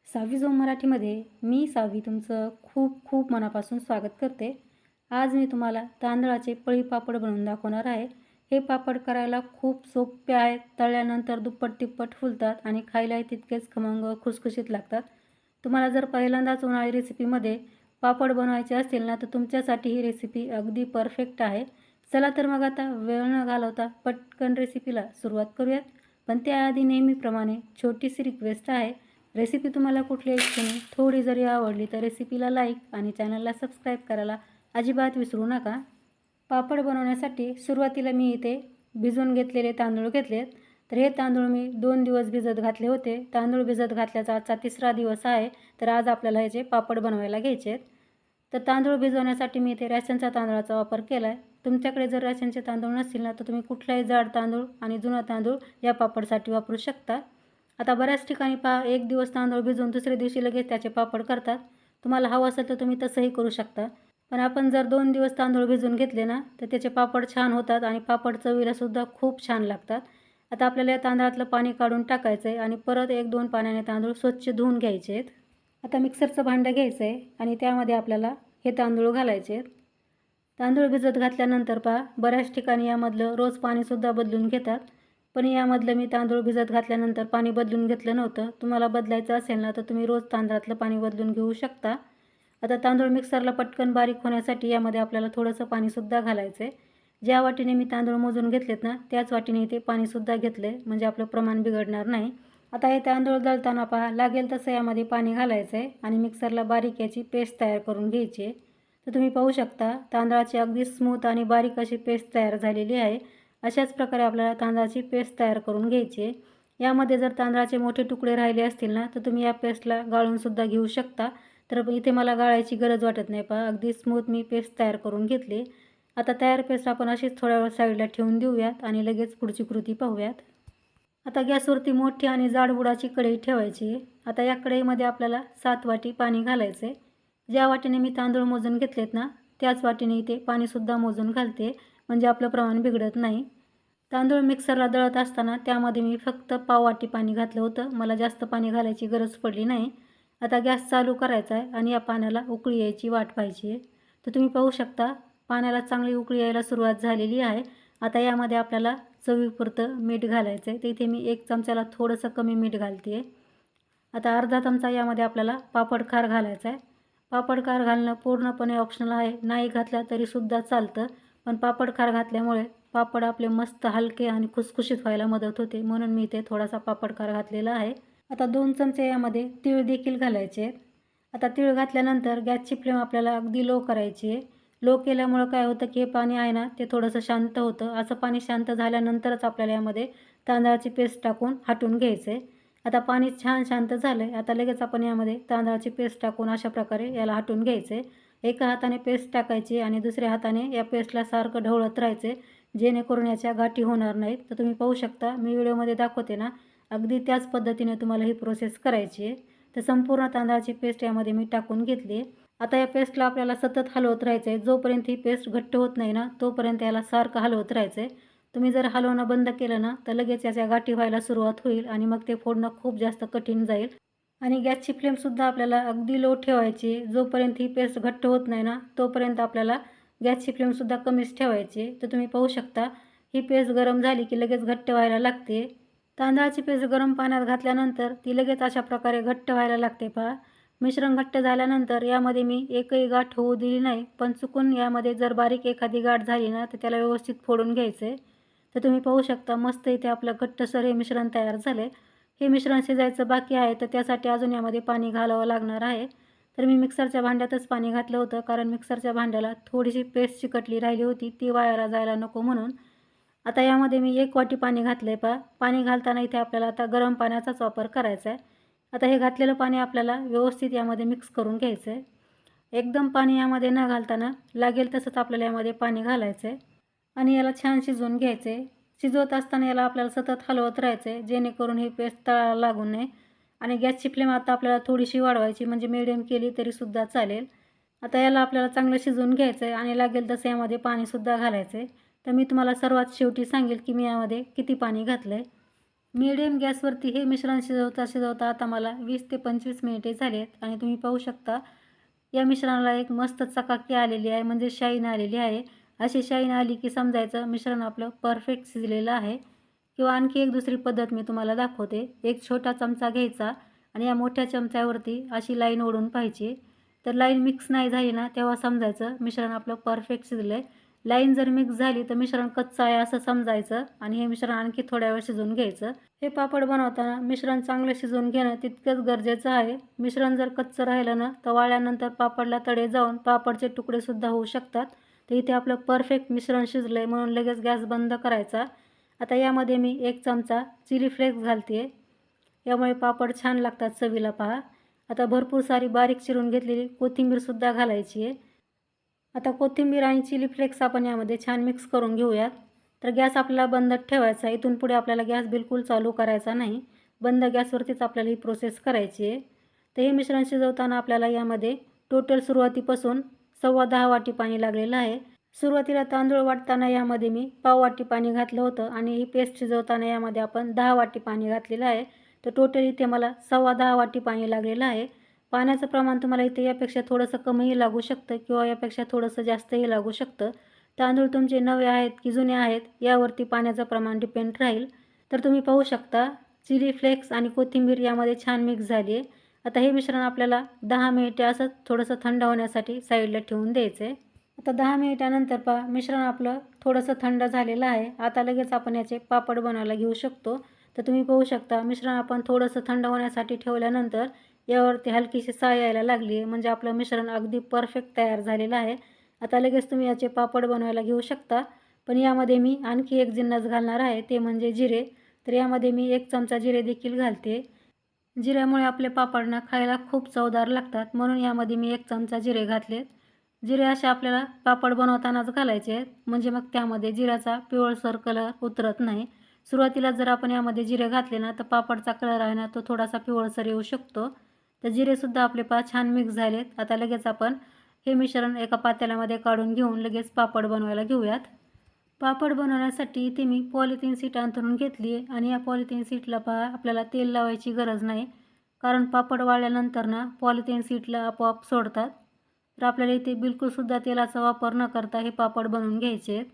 सावी zone मराठीमध्ये मी सावी तुमचं खूप खूप मनापासून स्वागत करते। आज मी तुम्हाला तांदळाचे पळी पापड बनवून दाखवणार आहे। हे पापड करायला खूप सोपे आहेत, तळल्यानंतर दुप्पट तिप्पट फुलतात आणि खायलाही तितकेच खमंग खुसखुशीत लागतात। तुम्हाला जर पहिल्यांदाच उन्हाळी रेसिपीमध्ये पापड बनवायचे असतील ना, तर तुमच्यासाठी ही रेसिपी अगदी परफेक्ट आहे। चला तर मग आता वेळ न घालवता पटकन रेसिपीला सुरुवात करूयात। पण त्याआधी नेहमीप्रमाणे छोटीशी रिक्वेस्ट आहे, रेसिपी तुम्हाला कुठल्याही क्षणी थोडी जरी आवडली तर रेसिपीला लाईक आणि चॅनलला सबस्क्राईब करायला अजिबात विसरू नका। पापड बनवण्यासाठी सुरुवातीला मी इथे भिजवून घेतलेले तांदूळ घेतलेत। तर हे तांदूळ मी 2 दिवस भिजत घातले होते। तांदूळ भिजत घातल्याचा आजचा 3रा दिवस आहे। तर आज आपल्याला ह्याचे पापड बनवायला घ्यायचे आहेत। तर तांदूळ भिजवण्यासाठी मी इथे रॅशनच्या तांदळाचा वापर केला आहे। तुमच्याकडे जर रॅशनचे तांदूळ नसतील ना, तर तुम्ही कुठलाही जाड तांदूळ आणि जुना तांदूळ या पापडसाठी वापरू शकता। आता बऱ्याच ठिकाणी एक दिवस तांदूळ भिजवून दुसऱ्या दिवशी लगेच त्याचे पापड करतात। तुम्हाला हवं असेल तर तुम्ही तसंही करू शकता। पण आपण जर 2 दिवस तांदूळ भिजवून घेतले ना, तर त्याचे पापड छान होतात आणि पापड चवीला सुद्धा खूप छान लागतात। आता आपल्याला या तांदळातलं पाणी काढून टाकायचं आहे आणि परत 1-2 पाण्याने तांदूळ स्वच्छ धुवून घ्यायचे आहेत। आता मिक्सरचं भांडं घ्यायचं आहे आणि त्यामध्ये आपल्याला हे तांदूळ घालायचे आहेत। तांदूळ भिजत घातल्यानंतर बऱ्याच ठिकाणी यामधलं रोज पाणीसुद्धा बदलून घेतात, पण यामधलं मी तांदूळ भिजत घातल्यानंतर पाणी बदलून घेतलं नव्हतं। तुम्हाला बदलायचं असेल ना, तर तुम्ही रोज तांदळातलं पाणी बदलून घेऊ शकता। आता तांदूळ मिक्सरला पटकन बारीक होण्यासाठी यामध्ये आपल्याला थोडंसं पाणीसुद्धा घालायचं आहे। ज्या वाटीने मी तांदूळ मोजून घेतलेत ना, त्याच वाटीने इथे पाणीसुद्धा घेतलं आहे, म्हणजे आपलं प्रमाण बिघडणार नाही। आता हे तांदूळ दळताना लागेल तसं यामध्ये पाणी घालायचं आहे आणि मिक्सरला बारीक याची पेस्ट तयार करून घ्यायची आहे। तर तुम्ही पाहू शकता तांदळाची अगदी स्मूथ आणि बारीक अशी पेस्ट तयार झालेली आहे। अशाच प्रकारे आपल्याला तांदळाची पेस्ट तयार करून घ्यायची आहे। यामध्ये जर तांदळाचे मोठे तुकडे राहिले असतील ना, तर तुम्ही या पेस्टला गाळूनसुद्धा घेऊ शकता। तर इथे मला गाळायची गरज वाटत नाही। अगदी स्मूथ मी पेस्ट तयार करून घेतली। आता तयार पेस्ट आपण अशीच थोड्या वेळ साईडला ठेवून देऊयात आणि लगेच पुढची कृती पाहूयात। आता गॅसवरती मोठी आणि जाड बुडाची कढई ठेवायची आहे। आता या कढईमध्ये आपल्याला 7 वाटी पाणी घालायचं आहे। ज्या वाटीने मी तांदूळ मोजून घेतलेत ना, त्याच वाटीने इथे पाणीसुद्धा मोजून घालते, म्हणजे आपलं प्रमाण बिघडत नाही। तांदूळ मिक्सरला दळत असताना त्यामध्ये मी फक्त पाव वाटी पाणी घातलं होतं, मला जास्त पाणी घालायची गरज पडली नाही। आता गॅस चालू करायचा आहे आणि या पाण्याला उकळी यायची वाट पाहायची आहे। तर तुम्ही पाहू शकता पाण्याला चांगली उकळी यायला सुरुवात झालेली आहे। आता यामध्ये आपल्याला चवीपुरतं मीठ घालायचं आहे। तर इथे मी 1 चमच्याला थोडंसं कमी मीठ घालते आहे। आता अर्धा चमचा यामध्ये आपल्याला पापड खार घालायचा आहे। पापड खार घालणं पूर्णपणे ऑप्शनल आहे, नाही घातला तरीसुद्धा चालतं, पण पापड खार घातल्यामुळे पापड आपले मस्त हलके आणि खुसखुशीत व्हायला मदत होते, म्हणून मी इथे थोडासा पापड खार घातलेला आहे। आता 2 चमचे यामध्ये तीळ देखील घालायचे आहेत। आता तीळ घातल्यानंतर गॅसची फ्लेम आपल्याला अगदी लो करायची आहे। लो केल्यामुळं काय होतं की हे पाणी आहे ना, ते थोडंसं शांत होतं। असं पाणी शांत झाल्यानंतरच आपल्याला यामध्ये तांदळाची पेस्ट टाकून हटवून घ्यायचं आहे। आता पाणी छान शांत झालं आहे। आता लगेच आपण यामध्ये तांदळाची पेस्ट टाकून अशा प्रकारे याला हटवून घ्यायचं आहे। एका हाताने पेस्ट टाकायची आणि दुसऱ्या हाताने या पेस्टला सारखं ढवळत राहायचं, जेणेकरून याच्या गाठी होणार नाहीत। तर तुम्ही पाहू शकता मी व्हिडिओमध्ये दाखवते ना, अगदी त्याच पद्धतीने तुम्हाला ही प्रोसेस करायची आहे। तर संपूर्ण तांदळाची पेस्ट यामध्ये मी टाकून घेतली आहे। आता या पेस्टला आपल्याला सतत हलवत राहायचं आहे। जोपर्यंत ही पेस्ट घट्ट होत नाही ना, तोपर्यंत याला सारखं हलवत राहायचं आहे। तुम्ही जर हलवणं बंद केलं ना, तर लगेच याच्या गाठी व्हायला सुरुवात होईल आणि मग ते फोडणं खूप जास्त कठीण जाईल। आणि गॅसची फ्लेमसुद्धा आपल्याला अगदी लो ठेवायची आहे। जोपर्यंत ही पेस्ट घट्ट होत नाही ना, तोपर्यंत आपल्याला गॅसची फ्लेमसुद्धा कमीच ठेवायची आहे। तर तुम्ही पाहू शकता ही पेस्ट गरम झाली की लगेच घट्ट व्हायला लागते। तांदळाची पेस्ट गरम पाण्यात घातल्यानंतर ती लगेच अशा प्रकारे घट्ट व्हायला लागते मिश्रण घट्ट झाल्यानंतर यामध्ये मी एकही गाठ होऊ दिली नाही, पण चुकून यामध्ये जर बारीक एखादी गाठ झाली ना, तर त्याला व्यवस्थित फोडून घ्यायचं आहे। तर तुम्ही पाहू शकता मस्त इथे आपलं घट्टसर हे मिश्रण तयार झाले। हे मिश्रण शिजायचं बाकी आहे, तर त्यासाठी अजून यामध्ये पाणी घालावं लागणार आहे। तर मी मिक्सरच्या भांड्यातच पाणी घातलं होतं, कारण मिक्सरच्या भांड्याला थोडीशी पेस्ट चिकटली राहिली होती, ती वायाला जायला नको म्हणून। आता यामध्ये मी 1 वाटी पाणी घातलं आहे पाणी घालताना इथे आपल्याला आता गरम पाण्याचाच वापर करायचा आहे। आता हे घातलेलं पाणी आपल्याला व्यवस्थित यामध्ये मिक्स करून घ्यायचं आहे। एकदम पाणी यामध्ये न घालताना लागेल तसंच आपल्याला यामध्ये पाणी घालायचं आहे आणि याला छान शिजवून घ्यायचं आहे। शिजवत असताना याला आपल्याला सतत हलवत राहायचं आहे, जेणेकरून ही पेस्ट तळाला लागू नये। आणि गॅसची फ्लेम आता आपल्याला थोडीशी वाढवायची, म्हणजे मीडियम केली तरीसुद्धा चालेल। आता याला आपल्याला चांगलं शिजवून घ्यायचं आहे आणि लागेल तसं यामध्ये पाणीसुद्धा घालायचं आहे। तर मी तुम्हाला सर्वात शेवटी सांगेल की मी यामध्ये किती पाणी घातलं आहे। मीडियम गॅसवरती हे मिश्रण शिजवता आता मला 20 ते 25 मिनिटे झालेत आणि तुम्ही पाहू शकता या मिश्रणाला एक मस्त चकाकी आलेली आहे, म्हणजे शाईन आलेली आहे. अशी शाईन आली की समजायचं मिश्रण आपलं परफेक्ट शिजलेलं आहे. किंवा आणखी एक दुसरी पद्धत मी तुम्हाला दाखवते. एक छोटा चमचा घ्यायचा आणि या मोठ्या चमच्यावरती अशी लाईन ओढून पाहायची. तर लाईन मिक्स नाही झाली ना तेव्हा समजायचं मिश्रण आपलं परफेक्ट शिजलं आहे. लाईन जर मिक्स झाली तर मिश्रण कच्चं आहे असं समजायचं आणि हे मिश्रण आणखी थोड्या वेळ शिजवून घ्यायचं. हे पापड बनवताना मिश्रण चांगलं शिजवून घेणं तितकंच गरजेचं आहे. मिश्रण जर कच्चं राहिलं ना तर वाळल्यानंतर पापडला तडे जाऊन पापडचे तुकडेसुद्धा होऊ शकतात. तर इथे आपलं परफेक्ट मिश्रण शिजलं आहे म्हणून लगेच गॅस बंद करायचा. आता यामध्ये मी 1 चमचा चिली फ्लेक्स घालते. यामुळे पापड छान लागतात चवीला पहा. आता भरपूर सारी बारीक चिरून घेतलेली कोथिंबीरसुद्धा घालायची आहे. आता कोथिंबीर आणि चिली फ्लेक्स आपण यामध्ये छान मिक्स करून घेऊयात. तर गॅस आपल्याला बंद ठेवायचा. इथून पुढे आपल्याला गॅस बिलकुल चालू करायचा नाही. बंद गॅसवरतीच आपल्याला ही प्रोसेस करायची आहे. तर हे मिश्रण शिजवताना आपल्याला यामध्ये टोटल सुरुवातीपासून 10.25 वाटी पाणी लागलेलं आहे. सुरुवातीला तांदूळ वाटताना यामध्ये मी पाव वाटी पाणी घातलं होतं आणि ही पेस्ट शिजवताना यामध्ये आपण 10 वाटी पाणी घातलेलं आहे. तर टोटल इथे मला 10.25 वाटी पाणी लागलेलं आहे. पाण्याचं प्रमाण तुम्हाला इथे यापेक्षा थोडंसं कमीही लागू शकतं किंवा यापेक्षा थोडंसं जास्तही लागू शकतं. तांदूळ तुमचे नवे आहेत की जुने आहेत यावरती पाण्याचं प्रमाण डिपेंड राहील. तर तुम्ही पाहू शकता चिली फ्लेक्स आणि कोथिंबीर यामध्ये छान मिक्स झाली आहे. आता हे मिश्रण आपल्याला 10 मिनिटे असं थोडंसं थंड होण्यासाठी साईडला ठेवून द्यायचं आहे. आता 10 मिनिटानंतर पहा मिश्रण आपलं थोडंसं थंड झालेलं आहे. आता लगेच आपण याचे पापड बनवायला घेऊ शकतो. तर तुम्ही पाहू शकता मिश्रण आपण थोडंसं थंड होण्यासाठी ठेवल्यानंतर यावरती हलकीशी साय यायला लागली आहे, म्हणजे आपलं मिश्रण अगदी परफेक्ट तयार झालेलं आहे. आता लगेच तुम्ही याचे पापड बनवायला घेऊ शकता. पण यामध्ये मी आणखी एक जिन्नस घालणार आहे ते म्हणजे जिरे. तर यामध्ये मी 1 चमचा जिरे देखील घालते. जिऱ्यामुळे आपले पापड खायला खूप चवदार लागतात म्हणून यामध्ये मी 1 चमचा जिरे घातलेत. जिरे असे आपल्याला पापड बनवतानाच घालायचे आहेत, म्हणजे मग त्यामध्ये जिऱ्याचा पिवळसर कलर उतरत नाही. सुरुवातीला जर आपण यामध्ये जिरे घातले ना तर पापडचा कलर आहे ना तो थोडासा पिवळसर येऊ शकतो. तर जिरेसुद्धा आपले छान मिक्स झालेत. आता लगेच आपण हे मिश्रण एका पातेल्यामध्ये काढून घेऊन लगेच पापड बनवायला घेऊयात. पापड बनवण्यासाठी इथे मी पॉलिथिन शीट अंथरून घेतली आहे आणि या पॉलिथिन शीटला आपल्याला तेल लावायची गरज नाही, कारण पापड वाळल्यानंतर ना पॉलिथिन शीटला आपोआप सोडतात. तर आपल्याला इथे बिलकुलसुद्धा तेलाचा वापर न करता हे पापड बनवून घ्यायचे आहेत.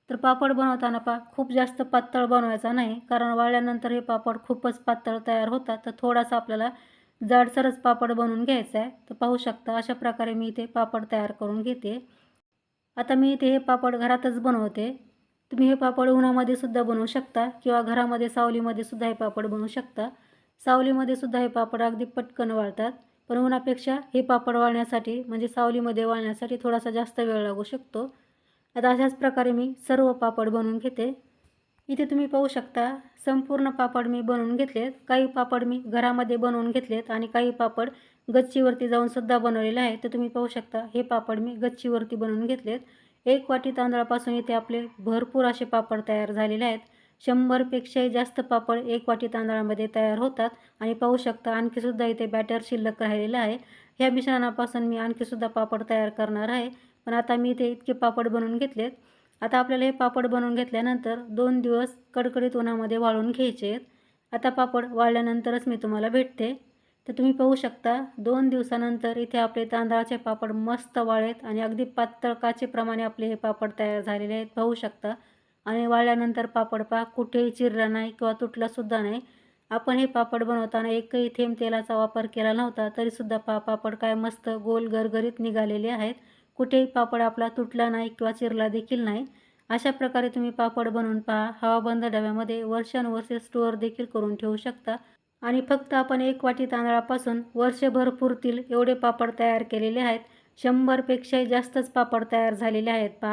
तर पापड बनवताना खूप जास्त पातळ बनवायचा नाही, कारण वाळल्यानंतर हे पापड खूपच पातळ तयार होतात. तर थोडासा आपल्याला जाडसरच पापड बनवून घ्यायचा आहे. तर पाहू शकता अशा प्रकारे मी इथे पापड तयार करून घेते. आता मी इथे हे पापड घरातच बनवते. तुम्ही हे पापड उन्हामध्ये सुद्धा बनवू शकता किंवा घरामध्ये सावलीमध्ये सुद्धा हे पापड बनवू शकता. सावलीमध्ये सुद्धा हे पापड अगदी पटकन वाळतात. पण उन्हापेक्षा हे पापड वाळण्यासाठी म्हणजे सावलीमध्ये वाळण्यासाठी थोडासा जास्त वेळ लागू शकतो. आता अशाच प्रकारे मी सर्व पापड बनवून घेते. इथे तुम्ही पाहू शकता संपूर्ण पापड मी बनवून घेतलेत. काही पापड मी घरामध्ये बनवून घेतलेत आणि काही पापड गच्चीवरती जाऊन सुद्धा बनवलेले आहेत. तर तुम्ही पाहू शकता हे पापड मी गच्चीवरती बनवून घेतलेत. 1 वाटी तांदळापासून इथे आपले भरपूर असे पापड तयार झालेले आहेत. 100पेक्षाही जास्त पापड 1 वाटी तांदळामध्ये तयार होतात आणि पाहू शकता आणखीसुद्धा इथे बॅटर शिल्लक राहिलेलं आहे. ह्या मिश्रणापासून मी आणखीसुद्धा पापड तयार करणार आहे. पण आता मी इथे इतके पापड बनवून घेतलेत. आता आपल्याला हे पापड बनवून घेतल्यानंतर 2 दिवस कडकडीत उन्हामध्ये वाळून घ्यायचे आहेत. आता पापड वाळल्यानंतरच मी तुम्हाला भेटते. तर तुम्ही पाहू शकता 2 दिवसानंतर इथे आपले तांदळाचे पापड मस्त वाळलेत आणि अगदी पातळ काचेप्रमाणे आपले हे पापड तयार झालेले आहेत पाहू शकता. आणि वाळल्यानंतर पापड कुठेही चिरला नाही किंवा तुटलासुद्धा नाही. आपण हे पापड बनवताना एकही थेंब तेलाचा वापर केला नव्हता तरीसुद्धा पापड काय मस्त गोल गरगरीत निघालेले आहेत. कुठेही पापड आपला तुटला नाही किंवा चिरला देखील नाही. अशा प्रकारे तुम्ही पापड बनवून हवाबंद डब्यामध्ये वर्षानुवर्षे स्टोअर देखील करून ठेवू शकता. आणि फक्त आपण 1 वाटी तांदळापासून वर्षभर पुरतील एवढे पापड तयार केलेले आहेत. 100पेक्षाही जास्तच पापड तयार झालेले आहेत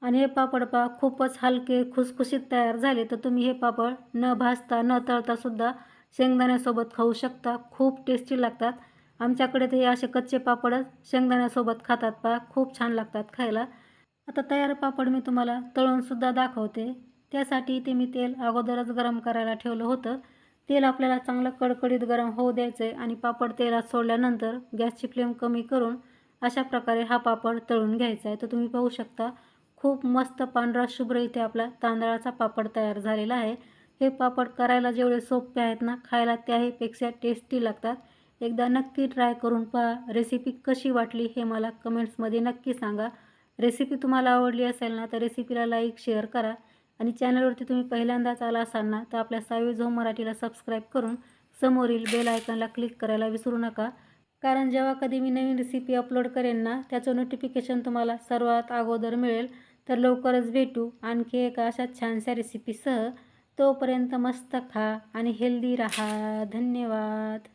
आणि हे पापड खूपच हलके खुसखुशीत तयार झाले. तर तुम्ही हे पापड न भाजता न तळतासुद्धा शेंगदाण्यासोबत खाऊ शकता. खूप टेस्टी लागतात. आमच्याकडे ते असे कच्चे पापडच शेंगदाण्यासोबत खातात खूप छान लागतात खायला. आता तयार पापड मी तुम्हाला तळूनसुद्धा दाखवते. त्यासाठी इथे मी तेल अगोदरच गरम करायला ठेवलं होतं. तेल आपल्याला चांगलं कडकडीत गरम होऊ द्यायचं आहे आणि पापड तेलात सोडल्यानंतर गॅसची फ्लेम कमी करून अशा प्रकारे हा पापड तळून घ्यायचा आहे. तर तुम्ही पाहू शकता खूप मस्त पांढरा शुभ्र इथे आपला तांदळाचा पापड तयार झालेला आहे. हे पापड करायला जेवढे सोपे आहेत ना, खायला त्याहीपेक्षा टेस्टी लागतात. एकदा नक्की ट्राय करून पहा. रेसिपी कशी वाटली हे मला कमेंट्समध्ये नक्की सांगा. रेसिपी तुम्हाला आवडली असेल ना, तर रेसिपीला लाईक शेअर करा आणि चॅनलवरती तुम्ही पहिल्यांदाच आला असाल ना, तर आपल्या सावीज होम मराठीला सबस्क्राईब करून समोरील बेल आयकॉनला क्लिक करायला विसरू नका. कारण जेव्हा कधी मी नवीन रेसिपी अपलोड करेन ना, त्याचं नोटिफिकेशन तुम्हाला सर्वात अगोदर मिळेल. तर लवकरच भेटू आणखी एका अशा छानशा रेसिपीसह. तोपर्यंत मस्त खा आणि हेल्दी राहा. धन्यवाद.